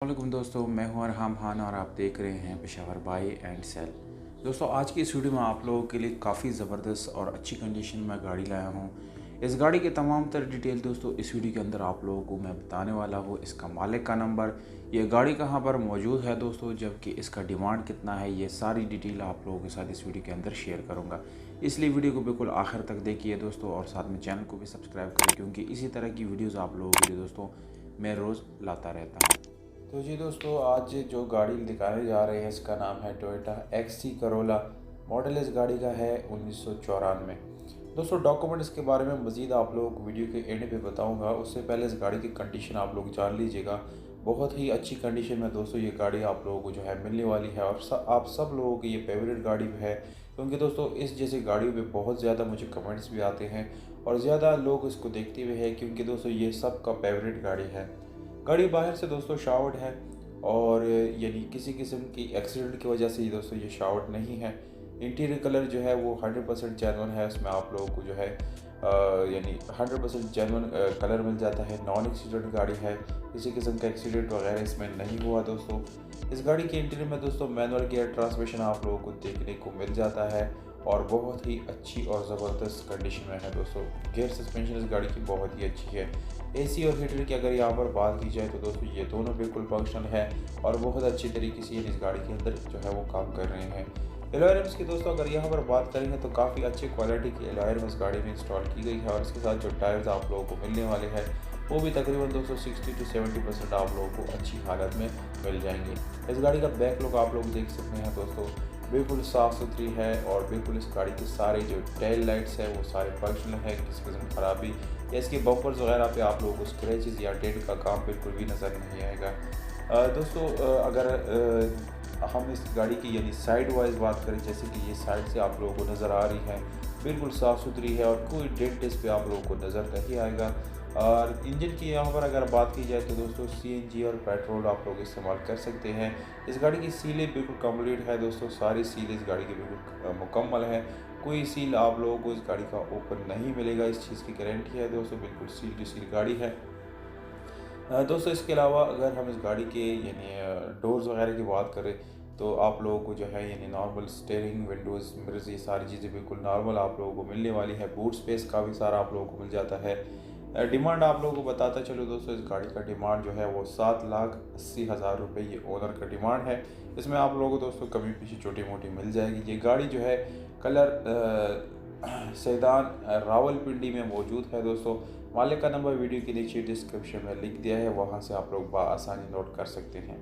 वालेकुम दोस्तों, मैं हूं अरहम खान और आप देख रहे हैं पेशावर बाई एंड सेल। दोस्तों, आज की इस वीडियो में आप लोगों के लिए काफ़ी ज़बरदस्त और अच्छी कंडीशन में गाड़ी लाया हूं। इस गाड़ी के तमाम तर डिटेल दोस्तों इस वीडियो के अंदर आप लोगों को मैं बताने वाला हूं। इसका मालिक का नंबर, ये गाड़ी कहां पर मौजूद है दोस्तों, जबकि इसका डिमांड कितना है, ये सारी डिटेल आप लोगों के साथ इस वीडियो के अंदर शेयर करूँगा। इसलिए वीडियो को बिल्कुल आखिर तक देखिए दोस्तों, और साथ में चैनल को भी सब्सक्राइब करें, क्योंकि इसी तरह की वीडियोज़ आप लोगों के लिए दोस्तों मैं रोज़ लाता रहता हूँ। तो जी दोस्तों, आज जो गाड़ी दिखाने जा रहे हैं इसका नाम है टोयोटा XC करोला। मॉडल इस गाड़ी का है 1994। दोस्तों, डॉक्यूमेंट्स के बारे में मज़ीद आप लोगों को वीडियो के एंड पे बताऊंगा। उससे पहले इस गाड़ी की कंडीशन आप लोग जान लीजिएगा। बहुत ही अच्छी कंडीशन में दोस्तों ये गाड़ी आप लोगों को जो है मिलने वाली है, और आप सब लोगों की ये फेवरेट गाड़ी है, क्योंकि दोस्तों इस जैसी गाड़ियों पे बहुत ज़्यादा मुझे कमेंट्स भी आते हैं और ज़्यादा लोग इसको देखते हुए हैं, क्योंकि दोस्तों ये सब का फेवरेट गाड़ी है। गाड़ी बाहर से दोस्तों शावर्ड है, और यानी किसी किस्म की एक्सीडेंट की वजह से ये दोस्तों ये शावर्ड नहीं है। इंटीरियर कलर जो है वो 100% जेन्युइन है। उसमें आप लोगों को जो है यानी 100% जेन्युइन कलर मिल जाता है। नॉन एक्सीडेंट गाड़ी है, किसी किस्म का एक्सीडेंट वगैरह इसमें नहीं हुआ दोस्तों। इस गाड़ी के इंटीरियर में दोस्तों मैनुअल गियर ट्रांसमिशन आप लोगों को देखने को मिल जाता है, और बहुत ही अच्छी और ज़बरदस्त कंडीशन में है दोस्तों। गियर सस्पेंशन इस गाड़ी की बहुत ही अच्छी है। एसी और हीटर की अगर यहाँ पर बात की जाए तो दोस्तों ये दोनों बिल्कुल फंक्शनल है, और बहुत अच्छी तरीके से इस गाड़ी के अंदर जो है वो काम कर रहे हैं। एलॉय रिम्स की दोस्तों अगर यहाँ पर बात करेंगे तो काफ़ी अच्छी क्वालिटी की एलॉय रिम इस गाड़ी में इंस्टॉल की गई है, और इसके साथ जो टायर्स आप लोगों को मिलने वाले हैं वो भी तकरीबन दोस्तों 60 से 70% आप लोगों को अच्छी हालत में मिल जाएंगे। इस गाड़ी का बैक लुक आप लोग देख सकते हैं दोस्तों, बिल्कुल साफ़ सुथरी है, और बिल्कुल इस गाड़ी के सारे जो टेल लाइट्स है वो सारे फंक्शनल है। किसी किस्म खराबी या इसके बम्पर्स वगैरह पे आप लोगों को स्क्रैचेस या डेंट का काम बिल्कुल भी नज़र नहीं आएगा। दोस्तों अगर हम इस गाड़ी की यानी साइड वाइज बात करें, जैसे कि ये साइड से आप लोगों को नज़र आ रही है, बिल्कुल साफ़ सुथरी है, और कोई डेंट इस पे आप लोगों को नज़र नहीं आएगा। और इंजन की यहाँ पर अगर बात की जाए तो दोस्तों CNG और पेट्रोल आप लोग इस्तेमाल कर सकते हैं। इस गाड़ी की सीलें बिल्कुल कंप्लीट है दोस्तों, सारी सील इस गाड़ी की बिल्कुल मुकम्मल है। कोई सील आप लोगों को इस गाड़ी का ओपन नहीं मिलेगा, इस चीज़ की गारंटी है दोस्तों। बिल्कुल सील टू सील गाड़ी है। दोस्तों इसके अलावा अगर हम इस गाड़ी के यानी डोर्स वगैरह की बात करें तो आप लोगों को जो है यानी नॉर्मल स्टीयरिंग, विंडोज़, मिरर्स, ये सारी चीज़ें बिल्कुल नॉर्मल आप लोगों को मिलने वाली है। बूट स्पेस का भी सारा आप लोगों को मिल जाता है। डिमांड आप लोगों को बताता चलो दोस्तों, इस गाड़ी का डिमांड जो है वो 7,80,000 रुपये ये ओनर का डिमांड है। इसमें आप लोगों को दोस्तों कमी पीछे छोटी मोटी मिल जाएगी। ये गाड़ी जो है कलर सैदान रावलपिंडी में मौजूद है दोस्तों। मालिक का नंबर वीडियो के नीचे डिस्क्रिप्शन में लिख दिया है, वहाँ से आप लोग बआसानी नोट कर सकते हैं।